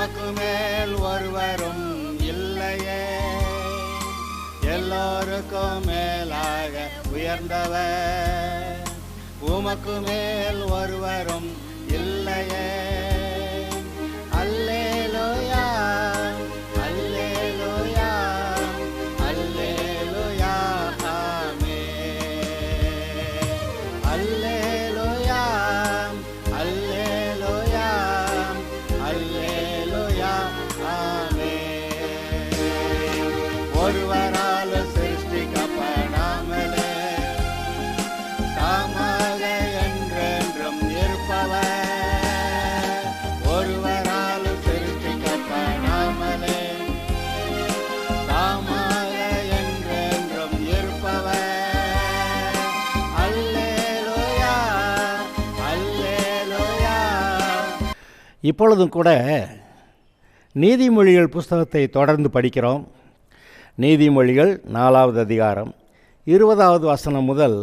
உமக்கு மேல் ஒருவரும் இல்லையே, எல்லோருக்கும் மேலாக உயர்ந்தவர். உமக்கு மேல் ஒருவரும் இல்லையே. அல்லேலூயா, அல்லேலூயா, அல்லேலூயா, ஆமென். அல்லேலூயா, அல்லேலூயா, அல்லேலூயா, ஆமென். ஒருவரால் சிருஷ்டிக்கப்படாமலே தாமாக என்றென்றும் இருப்பவர். ஒருவரால் சிருஷ்டிக்கப்படாமலே தாமாக என்றென்றும் இருப்பவர். அல்லேலூயா, அல்லேலூயா. இப்பொழுதும் கூட நீதிமொழிகள் புஸ்தகத்தை தொடர்ந்து படிக்கிறோம். நீதிமொழிகள் 4வது அதிகாரம் 20வது வசனம் முதல்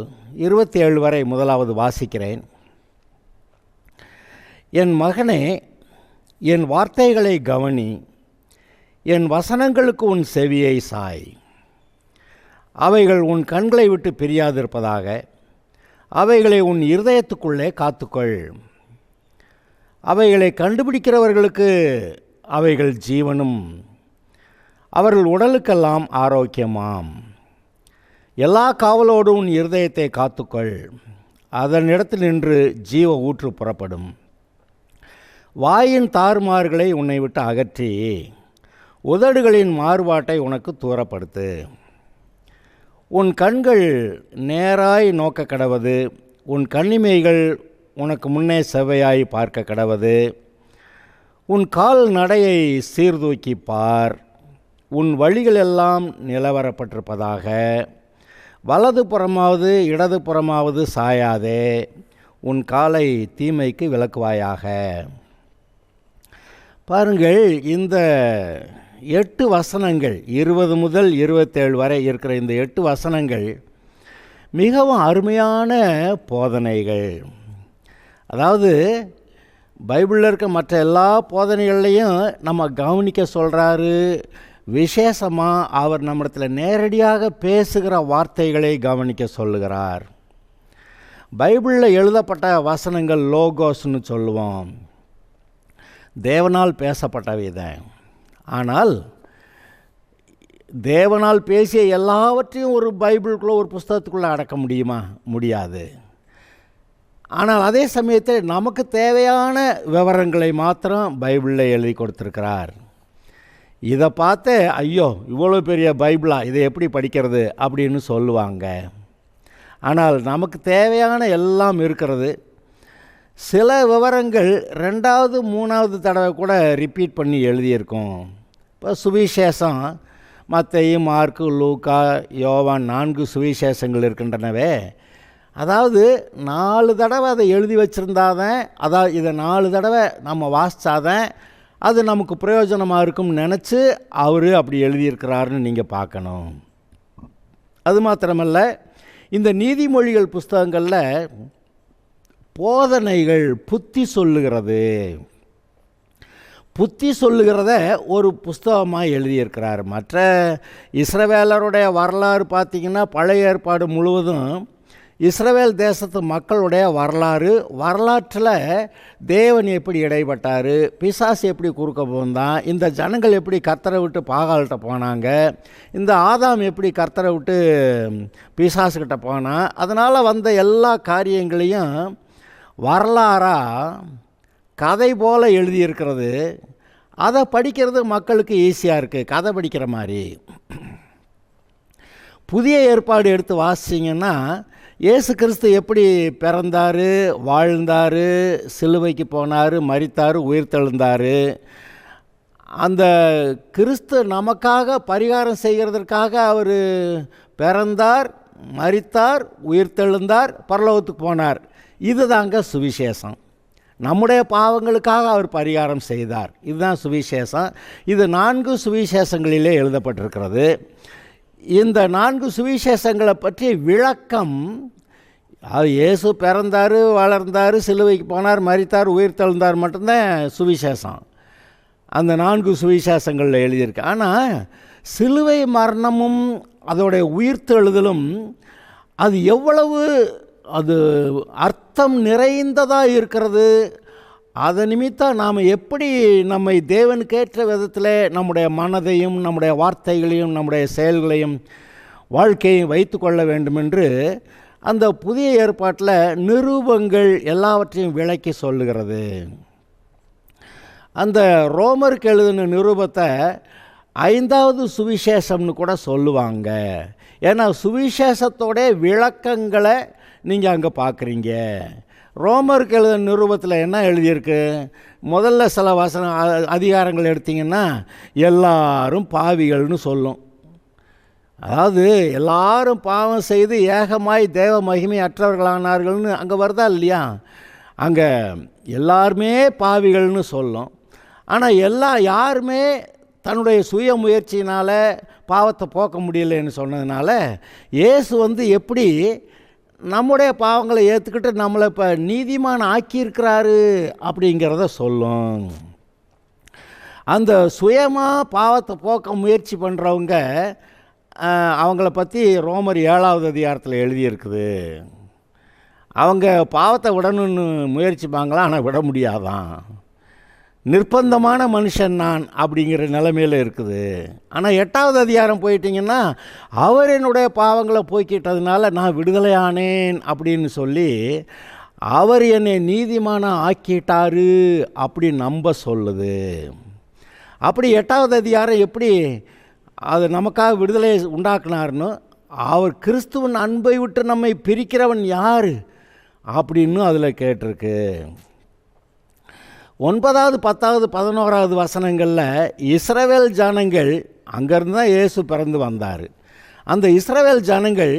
27 வரை முதலாவது வாசிக்கிறேன். என் மகனே, என் வார்த்தைகளை கவனி, என் வசனங்களுக்கு உன் செவியை சாய். அவைகள் உன் கண்களை விட்டு பிரியாதிருப்பதாக, அவைகளை உன் இருதயத்துக்குள்ளே காத்துக்கொள். அவைகளை கண்டுபிடிக்கிறவர்களுக்கு அவைகள் ஜீவனும், அவர்கள் உடலுக்கெல்லாம் ஆரோக்கியமாம். எல்லா காவலோடு உன் இருதயத்தை காத்துக்கொள், அதனிடத்தில் நின்று ஜீவ ஊற்று புறப்படும். வாயின் தாறுமாறுகளை உன்னை விட்டு அகற்றி உதடுகளின் மாறுபாட்டை உனக்கு தூரப்படுத்து. உன் கண்கள் நேராய் நோக்க கடவது, உன் கண்ணிமைகள் உனக்கு முன்னே செவ்வையாய் பார்க்க கடவது. உன் கால் நடையை சீர்தூக்கி பார், உன் வழிகள் எல்லாம் நிலவரப்பட்டிருப்பதாக. வலது புறமாவது இடது புறமாவது சாயாதே, உன் காலை தீமைக்கு விலக்குவாயாக. பாருங்கள், இந்த 8 வசனங்கள் 20 முதல் 27 வரை இருக்கிற இந்த 8 வசனங்கள் மிகவும் அருமையான போதனைகள். அதாவது பைபிளில் இருக்க மற்ற எல்லா போதனைகள்லையும் நம்ம கவனிக்க சொல்கிறாரு. விசேஷமாக அவர் நம்மிடத்தில் நேரடியாக பேசுகிற வார்த்தைகளை கவனிக்க சொல்லுகிறார். பைபிளில் எழுதப்பட்ட வசனங்கள் லோகோஸ்னு சொல்லுவோம், தேவனால் பேசப்பட்டவை தான். ஆனால் தேவனால் பேசிய எல்லாவற்றையும் ஒரு பைபிளுக்குள்ளே ஒரு புஸ்தகத்துக்குள்ளே அடக்க முடியுமா? முடியாது. ஆனால் அதே சமயத்தில் நமக்கு தேவையான விவரங்களை மாத்திரம் பைபிளில் எழுதி கொடுத்துருக்கிறார். இதை பார்த்து ஐயோ இவ்வளோ பெரிய பைபிளா, இதை எப்படி படிக்கிறது அப்படின்னு சொல்லுவாங்க. ஆனால் நமக்கு தேவையான எல்லாம் இருக்கிறது. சில விவரங்கள் 2வது 3வது தடவை கூட ரிப்பீட் பண்ணி எழுதியிருக்கோம். இப்போ சுவிசேஷம் மத்தேயு, மார்க்கு, லூக்கா, யோவான் 4 சுவிசேஷங்கள் இருக்கின்றனவே. அதாவது 4 தடவை அதை எழுதி வச்சுருந்தாதான், அதாவது இதை 4 தடவை நம்ம வாசித்தாதான் அது நமக்கு பிரயோஜனமாக இருக்கும்னு நினச்சி அவர் அப்படி எழுதியிருக்கிறாருன்னு நீங்கள் பார்க்கணும். அது மாத்திரமல்ல, இந்த நீதிமொழிகள் புஸ்தகங்களில் போதனைகள் புத்தி சொல்லுகிறது. புத்தி சொல்லுகிறத ஒரு புஸ்தகமாக எழுதியிருக்கிறார். மற்ற இஸ்ரவேலருடைய வரலாறு பார்த்திங்கன்னா பழைய ஏற்பாடு முழுவதும் இஸ்ரவேல் தேசத்து மக்களுடைய வரலாற்றில் தேவன் எப்படி இடைப்பட்டார், பிசாசு எப்படி குறுக்க போந்தான், இந்த ஜனங்கள் எப்படி கர்த்தரை விட்டு பாகால்கிட்ட போனாங்க, இந்த ஆதாம் எப்படி கர்த்தரை விட்டு பிசாசுக்கிட்ட போனான், அதனால் வந்த எல்லா காரியங்களையும் வரலாறாக கதை போல் எழுதியிருக்கிறது. அதை படிக்கிறது மக்களுக்கு ஈஸியாக இருக்குது, கதை படிக்கிற மாதிரி. புதிய ஏற்பாடு எடுத்து வாசிச்சிங்கன்னா இயேசு கிறிஸ்து எப்படி பிறந்தார், வாழ்ந்தார், சிலுவைக்கு போனார், மரித்தார், உயிர்த்தெழுந்தார். அந்த கிறிஸ்து நமக்காக பரிகாரம் செய்கிறதற்காக அவர் பிறந்தார், மரித்தார், உயிர்த்தெழுந்தார், பரலோகத்துக்கு போனார். இது தாங்க சுவிசேஷம். நம்முடைய பாவங்களுக்காக அவர் பரிகாரம் செய்தார். இதுதான் சுவிசேஷம். இது 4 சுவிசேஷங்களிலே எழுதப்பட்டிருக்கிறது. இந்த 4 சுவிசேஷங்களை பற்றி விளக்கம், இயேசு பிறந்தார், வளர்ந்தார், சிலுவைக்கு போனார், மரித்தார், உயிர்த்தெழுந்தார் மட்டும்தான் சுவிசேஷம். அந்த 4 சுவிசேஷங்களில் எழுதியிருக்கு. ஆனால் சிலுவை மரணமும் அதோடைய உயிர்த்தெழுதலும் அது எவ்வளவு அது அர்த்தம் நிறைந்ததாக இருக்கிறது. அதை நிமித்தம் நாம் எப்படி நம்மை தேவனுக்கேற்ற விதத்தில் நம்முடைய மனதையும் நம்முடைய வார்த்தைகளையும் நம்முடைய செயல்களையும் வாழ்க்கையும் வைத்து கொள்ள வேண்டும் என்று அந்த புதிய ஏற்பாட்டில் நிருபங்கள் எல்லாவற்றையும் விளக்கி சொல்லுகிறது. அந்த ரோமருக்கு எழுதின நிருபத்தை 5வது சுவிசேஷம்னு கூட சொல்லுவாங்க. ஏன்னா சுவிசேஷத்தோட விளக்கங்களை நீங்கள் அங்கே பார்க்குறீங்க. ரோமருக்கு எழுதின நிருபத்தில் என்ன எழுதியிருக்கு? முதல்ல சில அதிகாரங்கள் எடுத்திங்கன்னா எல்லாரும் பாவிகள்னு சொல்லும். அதாவது எல்லாரும் பாவம் செய்து ஏகமாய் தேவ மகிமை அற்றவர்களானார்கள்னு அங்கே வருதா இல்லையா? அங்கே எல்லாருமே பாவிகள்னு சொல்லும். ஆனால் யாருமே தன்னுடைய சுய முயற்சியினால் பாவத்தை போக்க முடியலைன்னு சொன்னதுனால இயேசு எப்படி நம்முடைய பாவங்களை ஏற்றுக்கிட்டு நம்மளை இப்போ நீதிமான் ஆக்கியிருக்கிறாரு அப்படிங்கிறத சொல்லும். அந்த சுயமாக பாவத்தை போக்க முயற்சி பண்ணுறவங்க அவங்கள பற்றி ரோமர் 7வது அதிகாரத்தில் எழுதியிருக்குது. அவங்க பாவத்தை விடணும்னு முயற்சிப்பாங்களா, ஆனால் விட முடியாதான். நிர்பந்தமான மனுஷன் நான் அப்படிங்கிற நிலைமையில் இருக்குது. ஆனால் 8வது அதிகாரம் போயிட்டிங்கன்னா அவர் என்னுடைய பாவங்களை போக்கிட்டதுனால நான் விடுதலையானேன் அப்படின்னு சொல்லி அவர் என்னை நீதிமான ஆக்கிட்டாரு அப்படி நம்ப சொல்லுது. அப்படி 8வது அதிகாரம் எப்படி அது நமக்காக விடுதலை உண்டாக்குனார்னு, அவர் கிறிஸ்துவின் அன்பை விட்டு நம்மை பிரிக்கிறவன் யார் அப்படின்னு அதில் கேட்டிருக்கு. 9வது 10வது 11வது வசனங்களில் இஸ்ரவேல் ஜனங்கள், அங்கேருந்து தான் இயேசு பிறந்து வந்தார், அந்த இஸ்ரவேல் ஜனங்கள்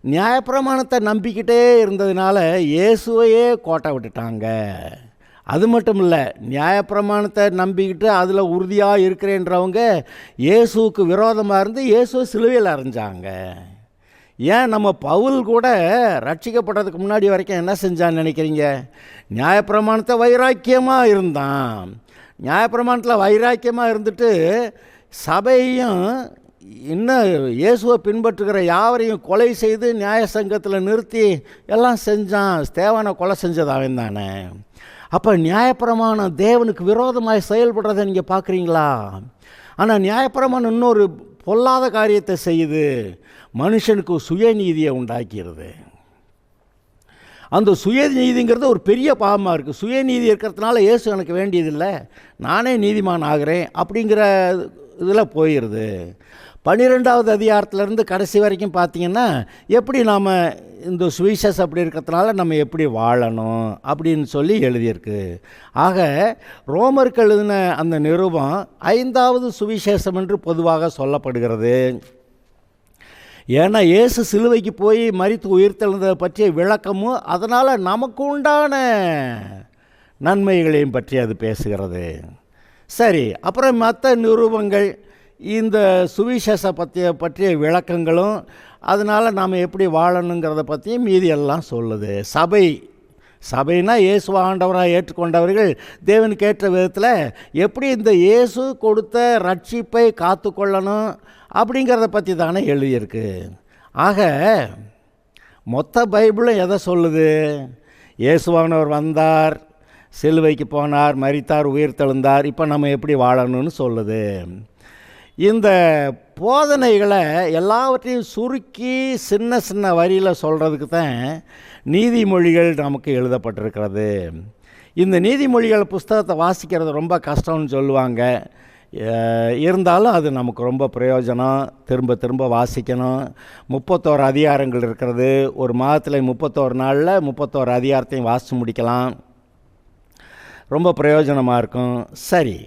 நியாயப்பிரமாணத்தை நம்பிக்கிட்டே இருந்ததுனால இயேசுவையே கோட்டை விட்டுட்டாங்க. அது மட்டும் இல்லை, நியாயப்பிரமாணத்தை நம்பிக்கிட்டு அதில் உறுதியாக இருக்கிறேன்றவங்க இயேசுவுக்கு விரோதமாக இருந்து இயேசுவை சிலுவையில் அறைஞ்சாங்க. ஏன் நம்ம பவுல் கூட ரட்சிக்கப்பட்டதுக்கு முன்னாடி வரைக்கும் என்ன செஞ்சான்னு நினைக்கிறீங்க? நியாயப்பிரமாணத்தை வைராக்கியமாக இருந்தான். நியாயப்பிரமாணத்தில் வைராக்கியமாக இருந்துட்டு சபையும் இன்னும் இயேசுவை பின்பற்றுகிற யாவரையும் கொலை செய்து நியாய சங்கத்தில் நிறுத்தி எல்லாம் செஞ்சான். ஸ்தேவானை கொலை செஞ்சது அவன் தானே. அப்போ நியாயப்பிரமாணம் தேவனுக்கு விரோதமாக செயல்படுறதை நீங்கள் பார்க்குறீங்களா? ஆனால் நியாயப்பிரமாணம் இன்னொரு பொல்லாத காரியத்தை செய்யுது, மனுஷனுக்கு சுயநீதியை உண்டாக்கிறது. அந்த சுயநீதிங்கிறது ஒரு பெரிய பாவமாக இருக்குது. சுயநீதி இருக்கிறதுனால இயேசு எனக்கு வேண்டியதில்லை, நானே நீதிமான் ஆகிறேன் அப்படிங்கிற இதில் போயிடுது. 12வது அதிகாரத்திலேருந்து கடைசி வரைக்கும் பார்த்திங்கன்னா எப்படி நாம் இந்த சுவிசேஷம் அப்படி இருக்கிறதுனால நம்ம எப்படி வாழணும் அப்படின்னு சொல்லி எழுதியிருக்கு. ஆக ரோமருக்கு எழுதின அந்த நிருபம் 5வது சுவிசேஷம் என்று பொதுவாக சொல்லப்படுகிறது. ஏன்னா இயேசு சிலுவைக்கு போய் மரித்து உயிர்த்தெழுந்ததை பற்றிய விளக்கமும் அதனால் நமக்கு உண்டான நன்மைகளையும் பற்றி அது பேசுகிறது. சரி, அப்புறம் மற்ற நிருபங்கள் இந்த சுவிசேஷ பற்றிய விளக்கங்களும் அதனால் நாம் எப்படி வாழணுங்கிறத பற்றியும் மீதி எல்லாம் சொல்லுது. சபைனா இயேசு ஆண்டவராக ஏற்றுக்கொண்டவர்கள் தேவனுக்கு ஏற்ற விதத்தில் எப்படி இந்த இயேசு கொடுத்த ரட்சிப்பை காத்து கொள்ளணும் அப்படிங்கிறத பற்றி தானே எழுதியிருக்கு. ஆக மொத்த பைபிளும் எதை சொல்லுது? இயேசுவானவர் வந்தார், சிலுவைக்கு போனார், மரித்தார், உயிர்த்தெழுந்தார், இப்போ நம்ம எப்படி வாழணும்னு சொல்லுது. இந்த போதனைகளை எல்லாவற்றையும் சுருக்கி சின்ன சின்ன வரியில் சொல்கிறதுக்கு தான் நீதிமொழிகள் நமக்கு எழுதப்பட்டிருக்கிறது. இந்த நீதிமொழிகள் புஸ்தகத்தை வாசிக்கிறது ரொம்ப கஷ்டம்னு சொல்லுவாங்க. இருந்தாலும் அது நமக்கு ரொம்ப பிரயோஜனம். திரும்ப திரும்ப வாசிக்கணும். 31 அதிகாரங்கள் இருக்கிறது. ஒரு மாதத்தில் 31 நாளில் 31 அதிகாரத்தையும் வாசித்து முடிக்கலாம். ரொம்ப பிரயோஜனமாக இருக்கும். சரி,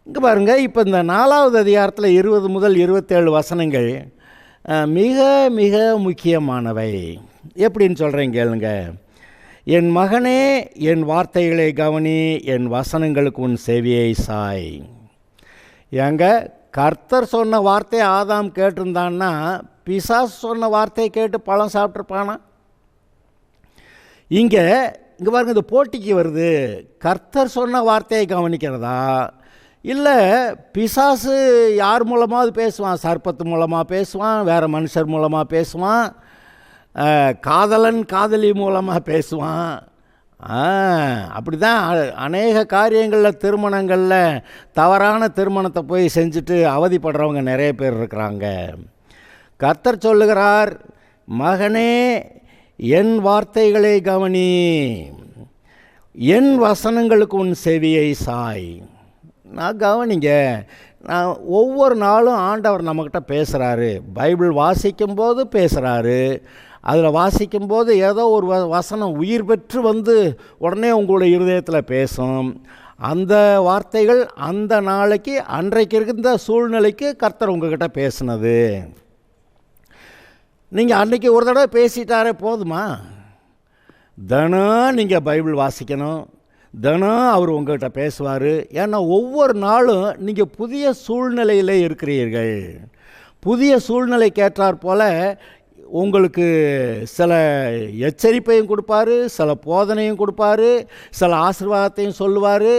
இங்கே பாருங்கள், இப்போ இந்த 4வது அதிகாரத்தில் 20 முதல் 27 வசனங்கள் மிக மிக முக்கியமானவை. எப்படின்னு சொல்கிறேன் கேளுங்க. என் மகனே, என் வார்த்தைகளை கவனி, என் வசனங்களுக்கு உன் செவியை சாய். ஏங்க, கர்த்தர் சொன்ன வார்த்தையை ஆதாம் கேட்டிருந்தான்னா பிசாசு சொன்ன வார்த்தையை கேட்டு பழம் சாப்பிட்ருப்பானா? இங்கே பாருங்கள், இந்த போட்டிக்கு வருது. கர்த்தர் சொன்ன வார்த்தையை கவனிக்கிறதா, இல்லை பிசாசு யார் மூலமாவது பேசுவான், சர்ப்பத்து மூலமாக பேசுவான், வேறு மனுஷர் மூலமாக பேசுவான், காதலன் காதலி மூலமாக பேசுவான். அப்படி தான் அநேக காரியங்களில், திருமணங்களில் தவறான திருமணத்தை போய் செஞ்சுட்டு அவதிப்படுறவங்க நிறைய பேர் இருக்கிறாங்க. கர்த்தர் சொல்லுகிறார், மகனே என் வார்த்தைகளை கவனி, என் வசனங்களுக்கு உன் செவியை சாய். நான் கவனிங்க, நான் ஒவ்வொரு நாளும் ஆண்டவர் நம்மக்கிட்ட பேசுகிறாரு. பைபிள் வாசிக்கும்போது பேசுகிறாரு. அதில் வாசிக்கும்போது ஏதோ ஒரு வசனம் உயிர் பெற்று வந்து உடனே உங்களுடைய இருதயத்தில் பேசும். அந்த வார்த்தைகள் அந்த நாளைக்கு, அன்றைக்கு இருந்த சூழ்நிலைக்கு கர்த்தர் உங்கள்கிட்ட பேசுனது. நீங்கள் அன்றைக்கி ஒரு தடவை பேசிட்டாரே போதுமா? தினம் நீங்கள் பைபிள் வாசிக்கணும், தினம் அவர் உங்கள்கிட்ட பேசுவார். ஏன்னா ஒவ்வொரு நாளும் நீங்கள் புதிய சூழ்நிலையில் இருக்கிறீர்கள். புதிய சூழ்நிலைக்கு ஏற்றாற் போல் உங்களுக்கு சில எச்சரிப்பையும் கொடுப்பார், சில போதனையும் கொடுப்பார், சில ஆசீர்வாதத்தையும் சொல்லுவார்.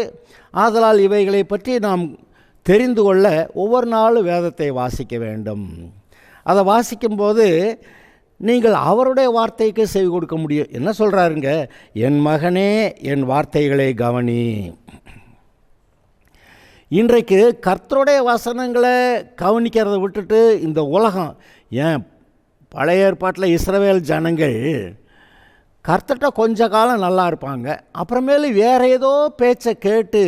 ஆதலால் இவைகளை பற்றி நாம் தெரிந்து கொள்ள ஒவ்வொரு நாளும் வேதத்தை வாசிக்க வேண்டும். அதை வாசிக்கும்போது நீங்கள் அவருடைய வார்த்தைக்கு செவி கொடுக்க முடியும். என்ன சொல்கிறாருங்க? என் மகனே என் வார்த்தைகளை கவனி. இன்றைக்கு கர்த்தருடைய வசனங்களை கவனிக்கிறத விட்டுட்டு இந்த உலகம், ஏன் பழைய ஏற்பாட்டில் இஸ்ரவேல் ஜனங்கள் கர்த்தர்கிட்ட கொஞ்ச காலம் நல்லா இருப்பாங்க, அப்புறமேலு வேறு ஏதோ பேச்சை கேட்டு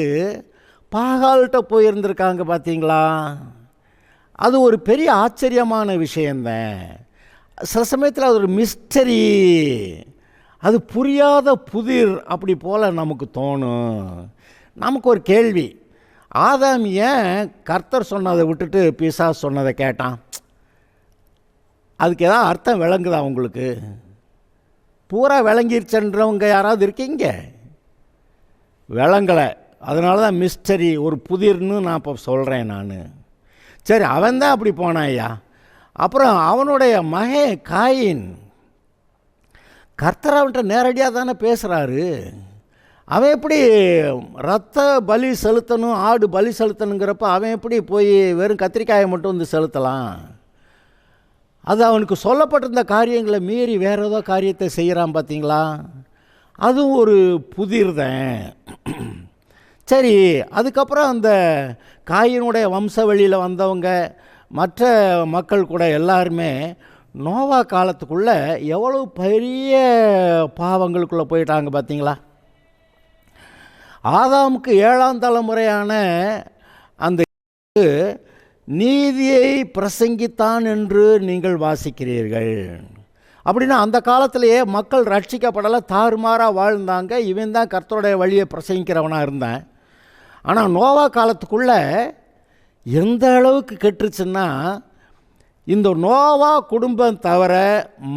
பாகால்கிட்ட போயிருந்திருக்காங்க. பார்த்தீங்களா? அது ஒரு பெரிய ஆச்சரியமான விஷயந்தான். சில சமயத்தில் அது ஒரு மிஸ்டரி, அது புரியாத புதிர் அப்படி போல் நமக்கு தோணும். நமக்கு ஒரு கேள்வி, ஆதாம் ஏன் கர்த்தர் சொன்னதை விட்டுட்டு பிசாசு சொன்னதை கேட்டான்? அதுக்கு ஏதாவது அர்த்தம் விளங்குதா உங்களுக்கு? பூரா விளங்கிருச்சுன்றவங்க யாராவது இருக்கீங்க? விளங்கலை. அதனால தான் மிஸ்டரி, ஒரு புதிர்னு நான் இப்போ சொல்கிறேன். நான் சரி, அவன்தான் அப்படி போனான் ஐயா. அப்புறம் அவனுடைய மகன் காயின், கர்த்தர் அவன்கிட்ட நேரடியாக தானே பேசுகிறாரு. அவன் எப்படி ரத்த பலி செலுத்தணும், ஆடு பலி செலுத்தணுங்கிறப்ப அவன் எப்படி போய் வெறும் கத்திரிக்காயை மட்டும் வந்து செலுத்தலாம்? அது அவனுக்கு சொல்லப்பட்டிருந்த காரியங்களை மீறி வேறு ஏதோ காரியத்தை செய்கிறான். பார்த்தீங்களா? அதுவும் ஒரு புதிர் தான். சரி, அதுக்கப்புறம் அந்த காயினுடைய வம்ச வழியில் வந்தவங்க மற்ற மக்கள் கூட எல்லாருமே நோவா காலத்துக்குள்ளே எவ்வளோ பெரிய பாவங்களுக்குள்ளே போயிட்டாங்க. பார்த்தீங்களா? ஆதாமுக்கு 7ஆம் தலைமுறையான அந்த நீதியை பிரசங்கித்தான் என்று நீங்கள் வாசிக்கிறீர்கள். அப்படின்னா அந்த காலத்திலேயே மக்கள் ரட்சிக்கப்படலை, தாறுமாறாக வாழ்ந்தாங்க. இவன் தான் கர்த்தருடைய வழியை பிரசங்கிக்கிறவனாக இருந்தான். ஆனால் நோவா காலத்துக்குள்ளே எந்த அளவுக்கு கெட்டுருச்சுன்னா, இந்த நோவா குடும்பம் தவிர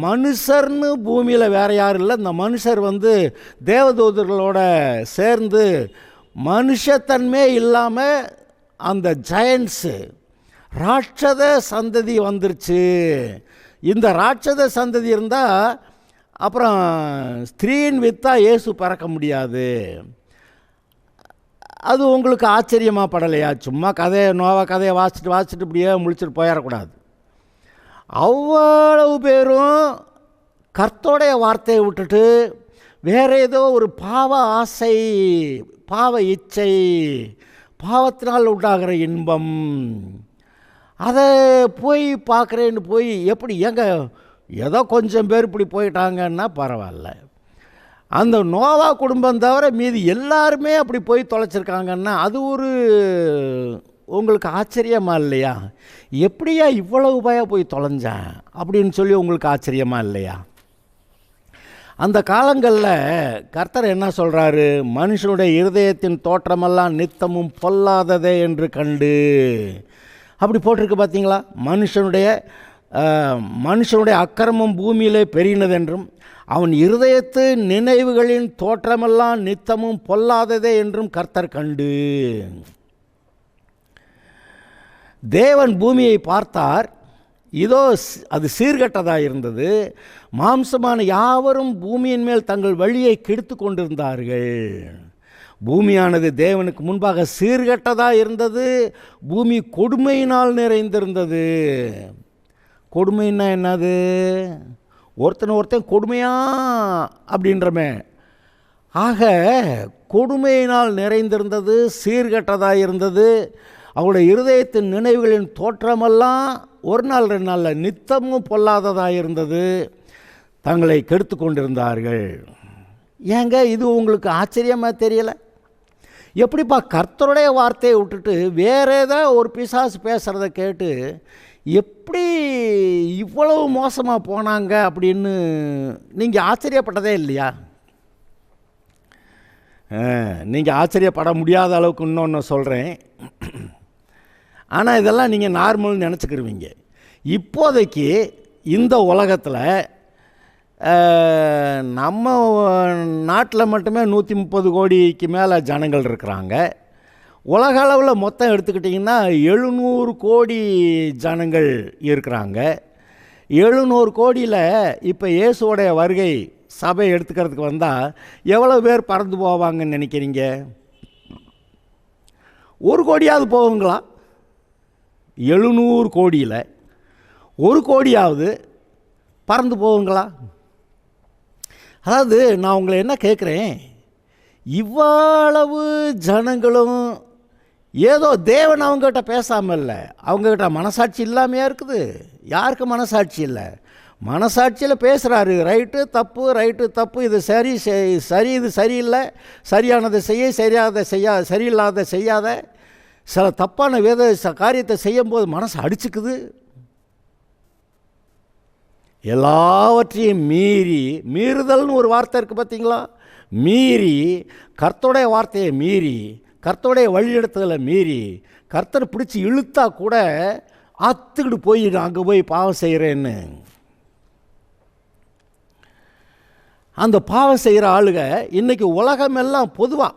மனுஷர்னு பூமியில் வேறு யாரும் இல்லை. இந்த மனுஷர் தேவதூதர்களோட சேர்ந்து மனுஷத்தன்மே இல்லாமல் அந்த ஜெயன்ஸு ராட்சத சந்ததி வந்துருச்சு. இந்த ராட்சத சந்ததி இருந்தால் அப்புறம் ஸ்திரீன் வித்தா இயேசு பிறக்க முடியாது. அது உங்களுக்கு ஆச்சரியமாக படலையா? சும்மா நோவா கதையை வாசிச்சுட்டு இப்படியே முழிச்சிட்டு போயிடக்கூடாது. அவ்வளவு பேரும் கர்த்தருடைய வார்த்தையை விட்டுட்டு வேறு ஏதோ ஒரு பாவ ஆசை, பாவ இச்சை, பாவத்தினால் உண்டாகிற இன்பம், அதை போய் பார்க்குறேன்னு போய் எப்படி ஏதோ கொஞ்சம் பேர் இப்படி போயிட்டாங்கன்னா பரவாயில்ல. அந்த நோவா குடும்பம் தவிர மீதி எல்லாருமே அப்படி போய் தொலைச்சிருக்காங்கன்னா அது ஒரு உங்களுக்கு ஆச்சரியமாக இல்லையா? எப்படியா இவ்வளவு பயம் போய் தொலைஞ்சேன் அப்படின்னு சொல்லி உங்களுக்கு ஆச்சரியமாக இல்லையா? அந்த காலங்களில் கர்த்தர் என்ன சொல்கிறாரு? மனுஷனுடைய இருதயத்தின் தோற்றமெல்லாம் நித்தமும் பொல்லாததே என்று கண்டு, அப்படி போட்டிருக்கு. பார்த்தீங்களா? மனுஷனுடைய அக்கிரமம் பூமியிலே பெருகினதென்றும் அவன் இருதயத்து நினைவுகளின் தோற்றமெல்லாம் நித்தமும் பொல்லாததே என்றும் கர்த்தர் கண்டு. தேவன் பூமியை பார்த்தார், இதோ அது சீர்கெட்டதாக இருந்தது, மாம்சமான யாவரும் பூமியின் மேல் தங்கள் வழியை கெடுத்து கொண்டிருந்தார்கள். பூமியானது தேவனுக்கு முன்பாக சீர்கெட்டதாக இருந்தது, பூமி கொடுமையினால் நிறைந்திருந்தது. கொடுமைன்னா என்னது? ஒருத்தன் கொடுமையா அப்படின்றமே. ஆக கொடுமையினால் நிறைந்திருந்தது, சீர்கெட்டதாக இருந்தது. அவருடைய இருதயத்தின் நினைவுகளின் தோற்றமெல்லாம் ஒரு நாள் 2 நாளில் நித்தமும் பொல்லாததாக இருந்தது. தங்களை கெடுத்து கொண்டிருந்தார்கள். ஏங்க இது உங்களுக்கு ஆச்சரியமாக தெரியலை? எப்படிப்பா கர்த்தருடைய வார்த்தையை விட்டுட்டு வேற ஏதோ ஒரு பிசாசு பேசுகிறத கேட்டு எப்படி இவ்வளவு மோசமாக போனாங்க அப்படின்னு நீங்கள் ஆச்சரியப்பட்டதே இல்லையா? நீங்கள் ஆச்சரியப்பட முடியாத அளவுக்கு இன்னொன்று சொல்கிறேன். ஆனால் இதெல்லாம் நீங்கள் நார்மல்னு நினச்சிக்கிருவீங்க. இப்போதைக்கு இந்த உலகத்தில் நம்ம நாட்டில் மட்டுமே 130 கோடிக்கு மேலே ஜனங்கள் இருக்கிறாங்க. உலக அளவில் மொத்தம் எடுத்துக்கிட்டிங்கன்னா 700 கோடி ஜனங்கள் இருக்கிறாங்க. 700 கோடியில் இப்போ இயேசுவோடைய வருகை சபை எடுத்துக்கிறதுக்கு வந்தால் எவ்வளோ பேர் பறந்து போவாங்கன்னு நினைக்கிறீங்க? 1 கோடியாவது போகுங்களா? 700 கோடியில் 1 கோடியாவது பறந்து போகுங்களா? அதாவது நான் உங்களை என்ன கேட்குறேன், இவ்வளவு ஜனங்களும் ஏதோ தேவன் அவங்ககிட்ட பேசாமல் இல்லை, அவங்ககிட்ட மனசாட்சி இல்லாமையா இருக்குது? யாருக்கு மனசாட்சி இல்லை? மனசாட்சியில் பேசுகிறாரு. ரைட்டு தப்பு, ரைட்டு தப்பு, இது சரி சரி, இது சரியில்லை, சரியானதை செய்ய, சரியில்லாத செய்யாத. சில தப்பான காரியத்தை செய்யும்போது மனசு அடிச்சுக்குது. எல்லாவற்றையும் மீறுதல்னு ஒரு வார்த்தை இருக்குது பார்த்தீங்களா? மீறி கர்த்தருடைய வார்த்தையை மீறி, கர்த்தருடைய வழிநடத்துதலை மீறி, கர்த்தரை பிடிச்சி இழுத்தா கூட ஆத்துக்கிட்டு போய் அங்கே போய் பாவம் செய்கிறேன்னு அந்த பாவம் செய்கிற ஆளுக இன்றைக்கி உலகமெல்லாம் பொதுவாக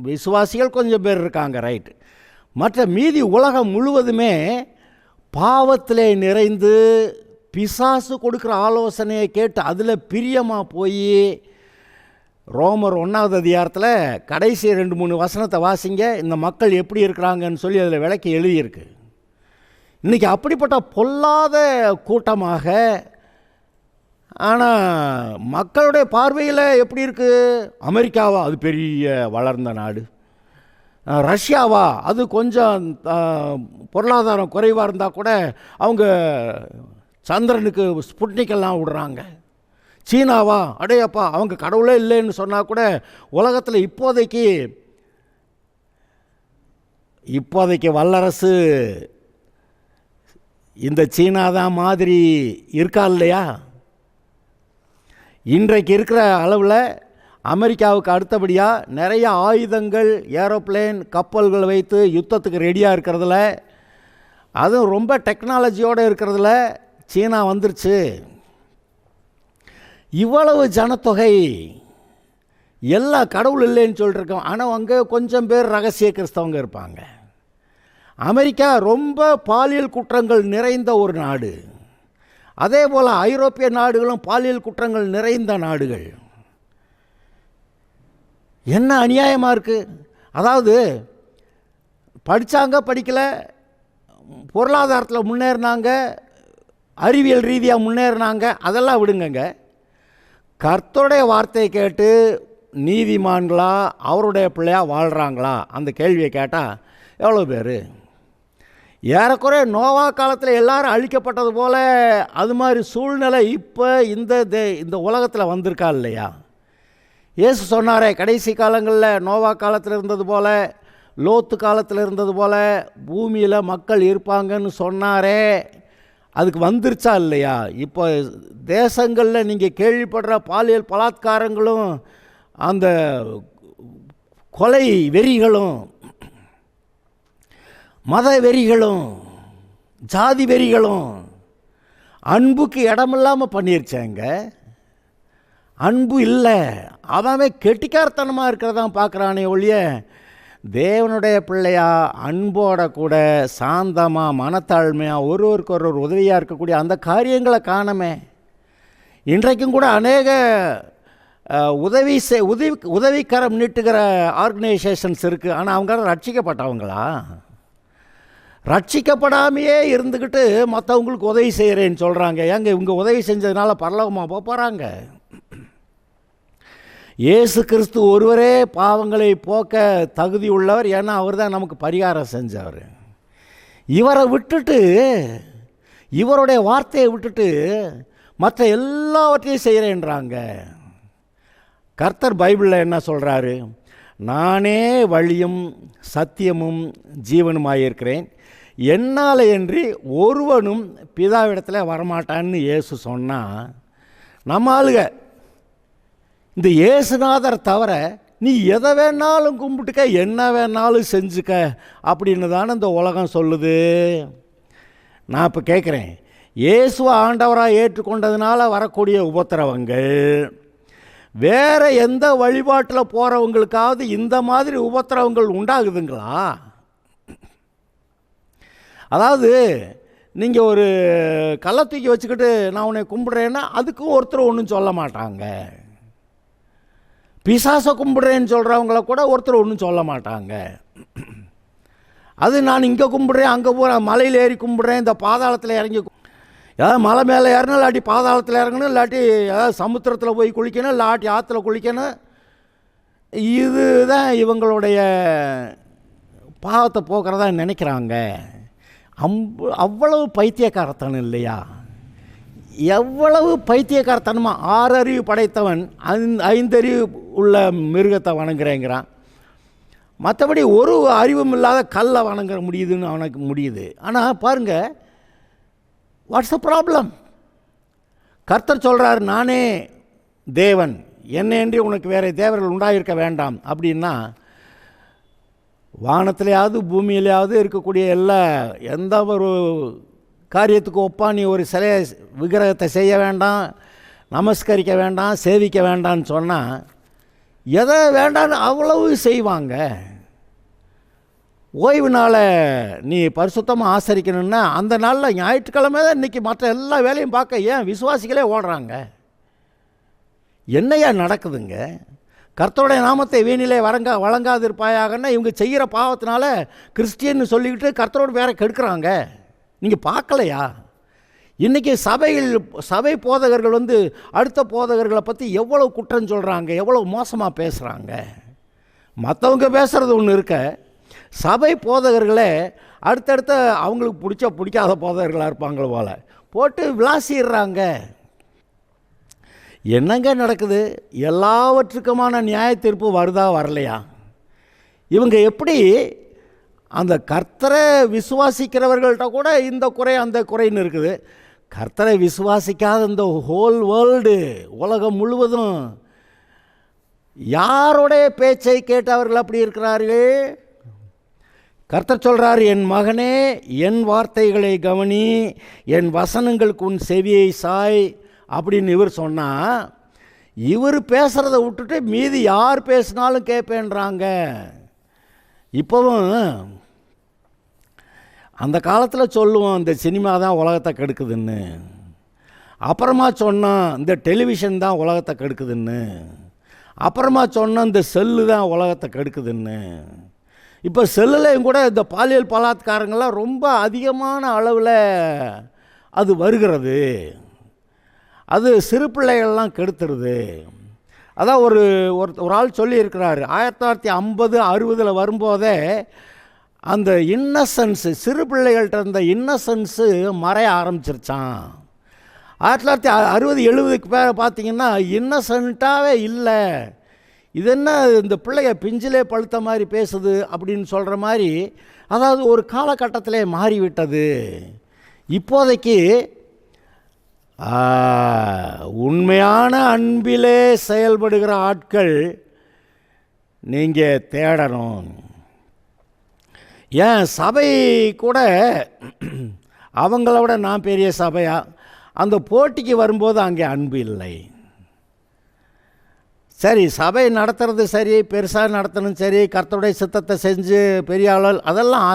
விசுவாசிகள் கொஞ்சம் பேர் இருக்காங்க, ரைட்டு. மற்ற மீதி உலகம் முழுவதுமே பாவத்திலே நிறைந்து பிசாசு கொடுக்குற ஆலோசனையை கேட்டு அதில் பிரியமாக போய் ரோமர் 1வது அதிகாரத்தில் கடைசி 2-3 வசனத்தை வாசிங்க, இந்த மக்கள் எப்படி இருக்கிறாங்கன்னு சொல்லி அதில் விளக்கி எழுதியிருக்கு. இன்றைக்கி அப்படிப்பட்ட பொல்லாத கூட்டமாக, ஆனால் மக்களுடைய பார்வையில் எப்படி இருக்குது? அமெரிக்காவா அது பெரிய வளர்ந்த நாடு, ரஷ்யாவா அது கொஞ்சம் பொருளாதாரம் குறைவாக இருந்தால் கூட அவங்க சந்திரனுக்கு ஸ்புட்னிக்கெல்லாம் விடுறாங்க, சீனாவா அடையப்பா அவங்க கடவுளே இல்லைன்னு சொன்னால் கூட உலகத்தில் இப்போதைக்கு வல்லரசு இந்த சீனா தான் மாதிரி இருக்கா இல்லையா? இன்றைக்கு இருக்கிற அளவில் அமெரிக்காவுக்கு அடுத்தபடியாக நிறைய ஆயுதங்கள், ஏரோப்ளேன், கப்பல்கள் வைத்து யுத்தத்துக்கு ரெடியாக இருக்கிறதுல, அதுவும் ரொம்ப டெக்னாலஜியோடு இருக்கிறதுல சீனா வந்துருச்சு. இவ்வளவு ஜனத்தொகை, எல்லா கடவுள் இல்லைன்னு சொல்லியிருக்கோம். ஆனால் அங்கே கொஞ்சம் பேர் ரகசிய கிறிஸ்தவங்க இருப்பாங்க. அமெரிக்கா ரொம்ப பாலியல் குற்றங்கள் நிறைந்த ஒரு நாடு. அதே போல் ஐரோப்பிய நாடுகளும் பாலியல் குற்றங்கள் நிறைந்த நாடுகள். என்ன அநியாயமாக இருக்குது! அதாவது படித்தாங்க, படிக்கலை, பொருளாதாரத்தில் முன்னேறினாங்க, அறிவியல் ரீதியாக முன்னேறினாங்க, அதெல்லாம் விடுங்கங்க. கர்த்தருடைய வார்த்தையை கேட்டு நீதிமான்களா அவருடைய பிள்ளையாக வாழ்கிறாங்களா அந்த கேள்வியை கேட்டால் எவ்வளோ பேர்? ஏறக்குறைய நோவா காலத்தில் எல்லாரும் அழிக்கப்பட்டது போல் அது மாதிரி சூழ்நிலை இப்போ இந்த உலகத்தில் வந்திருக்கா இல்லையா? இயேசு சொன்னாரே, கடைசி காலங்களில் நோவா காலத்தில் இருந்தது போல், லோத்து காலத்தில் இருந்தது போல் பூமியில் மக்கள் இருப்பாங்கன்னு சொன்னாரே, அதுக்கு வந்துருச்சா இல்லையா? இப்போ தேசங்களில் நீங்கள் கேள்விப்படுற பாலியல் பலாத்காரங்களும் அந்த கொலை வெறிகளும் மத வெறிகளும் ஜாதி வெறிகளும் அன்புக்கு இடமில்லாமல் பண்ணிருச்சாங்க. அன்பு இல்லை, அவன் கெட்டிக்காரத்தனமாக இருக்கிறதான் பார்க்குறானே ஒழிய தேவனுடைய பிள்ளையா அன்போட கூட சாந்தமாக மனத்தாழ்மையாக ஒருவருக்கு ஒரு உதவியாக இருக்கக்கூடிய அந்த காரியங்களை காணமே. இன்றைக்கும் கூட அநேக உதவிக்கரம் நீட்டுகிற ஆர்கனைசேஷன்ஸ் இருக்குது. ஆனால் அவங்க ரட்சிக்கப்பட்டவங்களா? ரட்சிக்கப்படாமையே இருந்துக்கிட்டு மற்றவங்களுக்கு உதவி செய்கிறேன்னு சொல்கிறாங்க. ஏங்க இவங்க உதவி செஞ்சதுனால பரலோகமாக போகிறாங்க? இயேசு கிறிஸ்து ஒருவரே பாவங்களை போக்க தகுதி உள்ளவர். ஏன்னா அவர் தான் நமக்கு பரிகாரம் செஞ்சவர். இவரை விட்டுட்டு, இவருடைய வார்த்தையை விட்டுட்டு மற்ற எல்லாவற்றையும் செய்கிறேன்றாங்க. கர்த்தர் பைபிளில் என்ன சொல்கிறாரு? நானே வழியும் சத்தியமும் ஜீவனுமாயிருக்கிறேன், என்னால் என்று ஒருவனும் பிதாவிடத்தில் வரமாட்டான்னு இயேசு சொன்னால், நம்ம ஆளுக இந்த இயேசுநாதர் தவிர நீ எதை வேணாலும் கும்பிட்டுக்க, என்ன வேணாலும் செஞ்சுக்க அப்படின்னு தானே இந்த உலகம் சொல்லுது. நான் இப்போ கேட்குறேன், இயேசுவை ஆண்டவராக ஏற்றுக்கொண்டதுனால வரக்கூடிய உபத்திரவங்கள் வேறு எந்த வழிபாட்டில் போகிறவங்களுக்காவது இந்த மாதிரி உபத்திரவங்கள் உண்டாகுதுங்களா? அதாவது நீங்கள் ஒரு கல்லை தூக்கி வச்சுக்கிட்டு நான் உன்னை கும்பிட்றேன்னா அதுக்கும் ஒருத்தர் ஒன்றும் சொல்ல மாட்டாங்க. பிசாசை கும்பிட்றேன்னு சொல்கிறவங்கள கூட ஒருத்தர் ஒன்றும் சொல்ல மாட்டாங்க. அது நான் இங்கே கும்பிட்றேன், அங்கே போகிறேன், மலையில் ஏறி கும்பிட்றேன், இந்த பாதாளத்தில் இறங்கி, ஏதாவது மலை மேலே ஏறணும், இல்லாட்டி பாதாளத்தில் இறங்கணும், இல்லாட்டி ஏதாவது சமுத்திரத்தில் போய் குளிக்கணும், இல்லாட்டி ஆற்றுல குளிக்கணும். இதுதான் இவங்களுடைய பாவத்தை போக்குறதா நினைக்கிறாங்க. அவ்வளவு பைத்தியக்காரத்தனம் இல்லையா? எவ்வளவு பைத்தியக்காரத்தனமா! 6 அறிவு படைத்தவன் 5 அறிவு உள்ள மிருகத்தை வணங்குறேங்கிறான். மற்றபடி ஒரு அறிவும் இல்லாத கல்லை வணங்க முடியுதுன்னு அவனுக்கு முடியுது. ஆனால் பாருங்கள், வாட்ஸ் த ப்ராப்ளம்? கர்த்தர் சொல்கிறார், நானே தேவன், என்னையன்றி உனக்கு வேறு தேவர்கள் உண்டாயிருக்க வேண்டாம் அப்படின்னா, வானத்திலேயாவது பூமியிலேயாவது இருக்கக்கூடிய எந்த ஒரு காரியத்துக்கு ஒப்பா நீ ஒரு சிலையை விக்கிரகத்தை செய்ய வேண்டாம், நமஸ்கரிக்க வேண்டாம், சேவிக்க வேண்டான்னு சொன்னால் எதை வேண்டான்னு அவ்வளவு செய்வாங்க. ஓய்வு நாளை நீ பரிசுத்தமாக ஆசரிக்கணுன்னா அந்த நாளில் ஞாயிற்றுக்கிழமை தான் இன்றைக்கி மற்ற எல்லா வேலையும் பார்க்க ஏன் விசுவாசிகளே ஓடுறாங்க? என்னையா நடக்குதுங்க? கர்த்தருடைய நாமத்தை வீணிலே வழங்காது இருப்பாயாகன்னா இவங்க செய்கிற பாவத்தினால கிறிஸ்டியன்னு சொல்லிக்கிட்டு கர்த்தரோட பேரை கெடுக்கிறாங்க. நீங்கள் பார்க்கலையா? இன்றைக்கி சபை போதகர்கள் அடுத்த போதகர்களை பற்றி எவ்வளோ குற்றம் சொல்கிறாங்க, எவ்வளோ மோசமாக பேசுகிறாங்க. மற்றவங்க பேசுகிறது ஒன்று இருக்க, சபை போதகர்களே அடுத்தடுத்த அவங்களுக்கு பிடிக்காத போதகர்களாக இருப்பாங்கள போல போட்டு விளாசிடுறாங்க. என்னங்க நடக்குது? எல்லாவற்றுக்குமான நியாய தீர்ப்பு வருதா வரலையா? இவங்க எப்படி அந்த கர்த்தரை விசுவாசிக்கிறவர்கள்ட்ட கூட இந்த குறை அந்த குறைன்னு இருக்குது. கர்த்தரை விசுவாசிக்காத இந்த ஹோல் வேர்ல்டு, உலகம் முழுவதும் யாருடைய பேச்சை கேட்டவர்கள் அப்படி இருக்கிறார்கள்? கர்த்தர் சொல்கிறார், என் மகனே என் வார்த்தைகளை கவனி, என் வசனங்களுக்கு உன் செவியை சாய் அப்படின்னு இவர் சொன்னால், இவர் பேசுகிறத விட்டுட்டு மீதி யார் பேசினாலும் கேட்பேன்றாங்க. இப்போவும் அந்த காலத்தில் சொல்லுவோம் இந்த சினிமா தான் உலகத்தை கெடுக்குதுன்னு, அப்புறமா சொன்னோம் இந்த டெலிவிஷன் தான் உலகத்தை கெடுக்குதுன்னு, அப்புறமா சொன்னோம் இந்த செல்லு தான் உலகத்தை கெடுக்குதுன்னு. இப்போ செல்லுலையும் கூட இந்த பாலியல் பலாத்காரங்கள்லாம் ரொம்ப அதிகமான அளவில் அது வருகிறது. அது சிறு பிள்ளைகள்லாம் கெடுத்துருது. அதான் ஒரு ஆள் சொல்லியிருக்கிறாரு, 1950-60 வரும்போதே அந்த இன்னசென்ஸு, சிறு பிள்ளைகள்கிட்ட இருந்த இன்னசென்ஸு மறைய ஆரம்பிச்சிருச்சான். 1960-70க்கு பேர பார்த்திங்கன்னா இன்னசென்ட்டாகவே இல்லை. இது என்ன இந்த பிள்ளைய பிஞ்சிலே பழுத்த மாதிரி பேசுது அப்படின்னு சொல்கிற மாதிரி, அதாவது ஒரு காலகட்டத்திலே மாறிவிட்டது. இப்போதைக்கு உண்மையான அன்பிலே செயல்படுகிற ஆட்கள் நீங்கள் தேடணும். ஏன் சபை கூட அவங்களோட நான் பெரிய சபையா அந்த போட்டிக்கு வரும்போது அங்கே அன்பு இல்லை. சரி, சபை நடத்துறது சரி, பெருசாக நடத்தணும் சரி, கர்த்தருடைய சித்தத்தை செஞ்சு பெரிய ஆள், அதெல்லாம்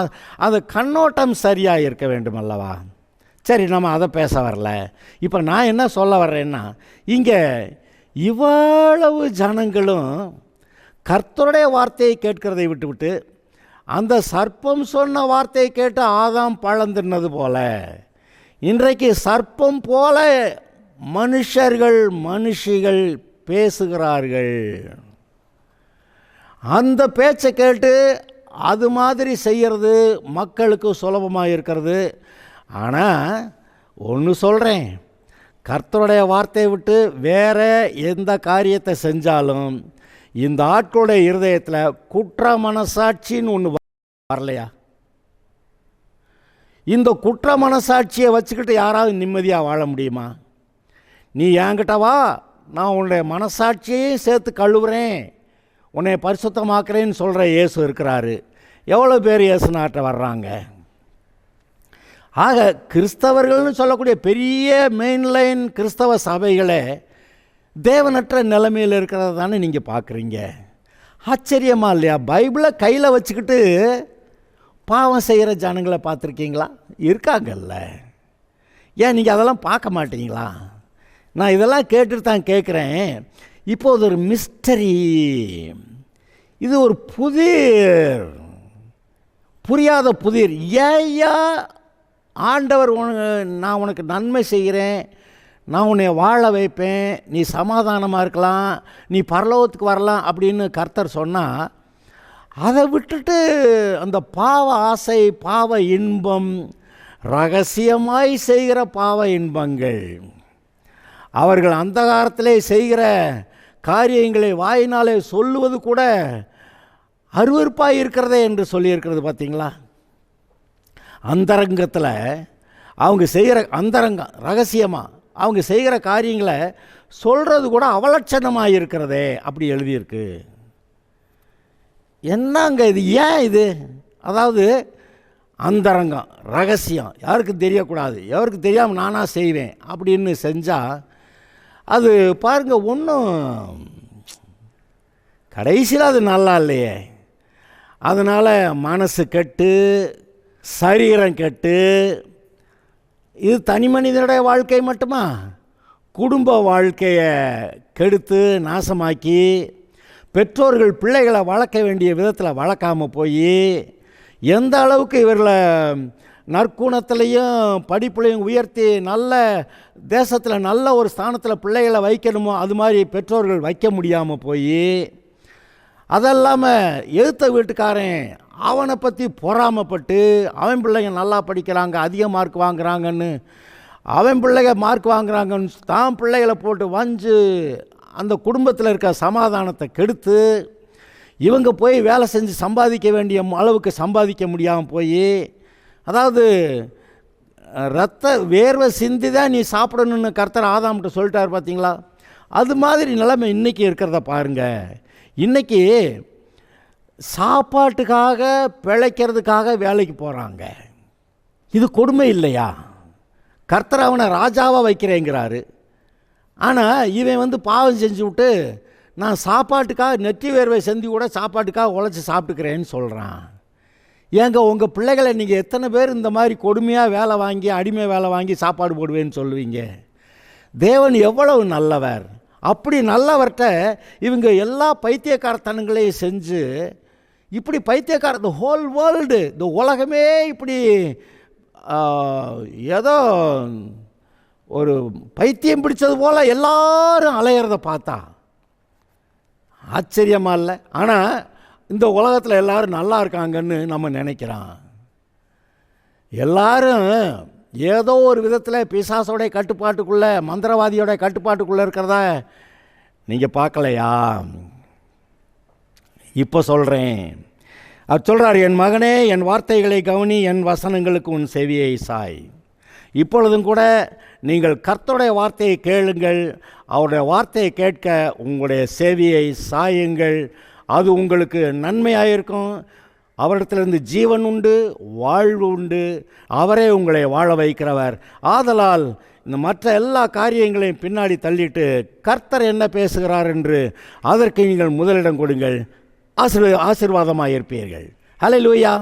அந்த கண்ணோட்டம் சரியாக இருக்க வேண்டும் அல்லவா? சரி, நம்ம அதை பேச வரல. இப்போ நான் என்ன சொல்ல வர்றேன்னா, இங்கே இவ்வளவு ஜனங்களும் கர்த்தருடைய வார்த்தையை கேட்கிறதை விட்டுவிட்டு அந்த சர்ப்பம் சொன்ன வார்த்தையை கேட்டு ஆதாம் பழம் தின்னது போல இன்றைக்கு சர்ப்பம் போல மனுஷிகள் பேசுகிறார்கள். அந்த பேச்சை கேட்டு அது மாதிரி செய்கிறது மக்களுக்கு சுலபமாக இருக்கிறது. ஆனால் ஒன்று சொல்கிறேன், கர்த்தருடைய வார்த்தையை விட்டு வேறு எந்த காரியத்தை செஞ்சாலும் இந்த ஆட்களுடைய இருதயத்தில் குற்ற மனசாட்சின்னு ஒன்று வரலையா? இந்த குற்ற மனசாட்சியை வச்சுக்கிட்டு யாராவது நிம்மதியாக வாழ முடியுமா? நீ என்கிட்ட வா, நான் உன்னுடைய மனசாட்சியையும் சேர்த்து கழுவுறேன், உன்னை பரிசுத்தமாக்குறேன்னு சொல்கிற இயேசு இருக்கிறாரு. எவ்வளோ பேர் இயேசு நாட்டை வர்றாங்க? ஆக கிறிஸ்தவர்கள்னு சொல்லக்கூடிய பெரிய மெயின்லைன் கிறிஸ்தவ சபைகளே தேவனற்ற நிலைமையில் இருக்கிறத தானே நீங்கள் பார்க்குறீங்க. ஆச்சரியமாக இல்லையா? பைபிளை கையில் வச்சுக்கிட்டு பாவம் செய்கிற ஜனங்களை பார்த்துருக்கீங்களா? இருக்காங்கல்ல. ஏன் நீங்கள் அதெல்லாம் பார்க்க மாட்டீங்களா? நான் இதெல்லாம் கேட்டுட்டு தான் கேட்குறேன். இப்போது ஒரு மிஸ்டரி, இது ஒரு புதிர், புரியாத புதிர். ஏய்யா ஆண்டவர் நான் உனக்கு நன்மை செய்கிறேன், நான் உன்னை வாழ வைப்பேன், நீ சமாதானமாக இருக்கலாம், நீ பரலோகத்துக்கு வரலாம் அப்படின்னு கர்த்தர் சொன்னால் அதை விட்டுட்டு அந்த பாவ ஆசை, பாவ இன்பம், ரகசியமாய் செய்கிற பாவ இன்பங்கள், அவர்கள் அந்த காலத்திலே செய்கிற காரியங்களை வாயினாலே சொல்லுவது கூட அருவருப்பாக இருக்கிறதே என்று சொல்லியிருக்கிறது பார்த்தீங்களா? அந்தரங்கத்தில் அவங்க செய்கிற அந்தரங்கம் ரகசியமாக அவங்க செய்கிற காரியங்களை சொல்கிறது கூட அவலட்சணமாக இருக்கிறதே அப்படி எழுதியிருக்கு. என்னங்க இது? ஏன் இது? அதாவது அந்தரங்கம், ரகசியம், யாருக்கும் தெரியக்கூடாது, யாருக்கு தெரியாமல் நானாக செய்வேன் அப்படின்னு செஞ்சால் அது பாருங்கள் ஒன்றும் கடைசியில் அது நல்லா இல்லையே. அதனால் மனசு கெட்டு, சரீரம் கெட்டு, இது தனி மனிதனுடைய வாழ்க்கை மட்டுமா, குடும்ப வாழ்க்கையை கெடுத்து நாசமாக்கி, பெற்றோர்கள் பிள்ளைகளை வளர்க்க வேண்டிய விதத்தில் வளர்க்காமல் போய், எந்த அளவுக்கு இவர்களை நற்குணத்திலையும் படிப்புலையும் உயர்த்தி நல்ல தேசத்தில் நல்ல ஒரு ஸ்தானத்தில் பிள்ளைகளை வைக்கணுமோ அது மாதிரி பெற்றோர்கள் வைக்க முடியாமல் போய், அதெல்லாமல் எழுத்த வீட்டுக்காரன் அவனை பற்றி பொறாமப்பட்டு அவன் பிள்ளைங்க நல்லா படிக்கிறாங்க, அதிக மார்க் வாங்குறாங்கன்னு, அவன் பிள்ளைங்க மார்க் வாங்குறாங்கன்னு தான் பிள்ளைகளை போட்டு வஞ்சு அந்த குடும்பத்தில் இருக்க சமாதானத்தை கெடுத்து இவங்க போய் வேலை செஞ்சு சம்பாதிக்க வேண்டிய அளவுக்கு சம்பாதிக்க முடியாமல் போய், அதாவது ரத்த வேர்வை சிந்தி தான் நீ சாப்பிடணுன்னு கர்த்தர் ஆதாம்கிட்ட சொல்லிட்டார் பார்த்தீங்களா? அது மாதிரி நிலைமை இன்றைக்கி இருக்கிறத பாருங்கள். இன்றைக்கி சாப்பாட்டுக்காக பிழைக்கிறதுக்காக வேலைக்கு போகிறாங்க. இது கொடுமை இல்லையா? கர்த்தர் அவனை ராஜாவாக வைக்கிறேங்கிறாரு. ஆனால் இவன் பாவம் செஞ்சு விட்டு நான் சாப்பாட்டுக்காக நெற்றி வேர்வை செஞ்சு கூட சாப்பாட்டுக்காக உழைச்சி சாப்பிட்டுக்கிறேன்னு சொல்கிறான். ஏங்க உங்கள் பிள்ளைகளை நீங்கள் எத்தனை பேர் இந்த மாதிரி கொடுமையாக வேலை வாங்கி அடிமை வேலை வாங்கி சாப்பாடு போடுவேன்னு சொல்லுவீங்க? தேவன் எவ்வளவு நல்லவர்! அப்படி நல்லவர்கிட்ட இவங்க எல்லா பைத்தியக்காரத்தனங்களையும் செஞ்சு இப்படி த ஹோல் வேர்ல்டு, இந்த உலகமே இப்படி ஏதோ ஒரு பைத்தியம் பிடிச்சது போல் எல்லாரும் அலையிறத பார்த்தா ஆச்சரியமாக இல்லை? ஆனால் இந்த உலகத்தில் எல்லோரும் நல்லா இருக்காங்கன்னு நம்ம நினைக்கிறோம். எல்லாரும் ஏதோ ஒரு விதத்தில் பிசாசோடைய கட்டுப்பாட்டுக்குள்ளே, மந்திரவாதியோடைய கட்டுப்பாட்டுக்குள்ளே இருக்கிறத நீங்கள் பார்க்கலையா? இப்போ சொல்கிறேன். அவர் சொல்கிறார், என் மகனே என் வார்த்தைகளை கவனி, என் வசனங்களுக்கு உன் செவியை சாய். இப்பொழுதும் கூட நீங்கள் கர்த்தருடைய வார்த்தையை கேளுங்கள், அவருடைய வார்த்தையை கேட்க உங்களுடைய செவியை சாயுங்கள், அது உங்களுக்கு நன்மையாக இருக்கும். அவரிடத்திலிருந்து ஜீவன் உண்டு, வாழ்வு உண்டு, அவரே உங்களை வாழ வைக்கிறவர். ஆதலால் இந்த மற்ற எல்லா காரியங்களையும் பின்னாடி தள்ளிட்டு கர்த்தர் என்ன பேசுகிறார் என்று அதற்கு நீங்கள் முதலிடம் கொடுங்கள், ஆசீர்வாதமாக இருப்பீர்கள். ஹல்லேலூயா.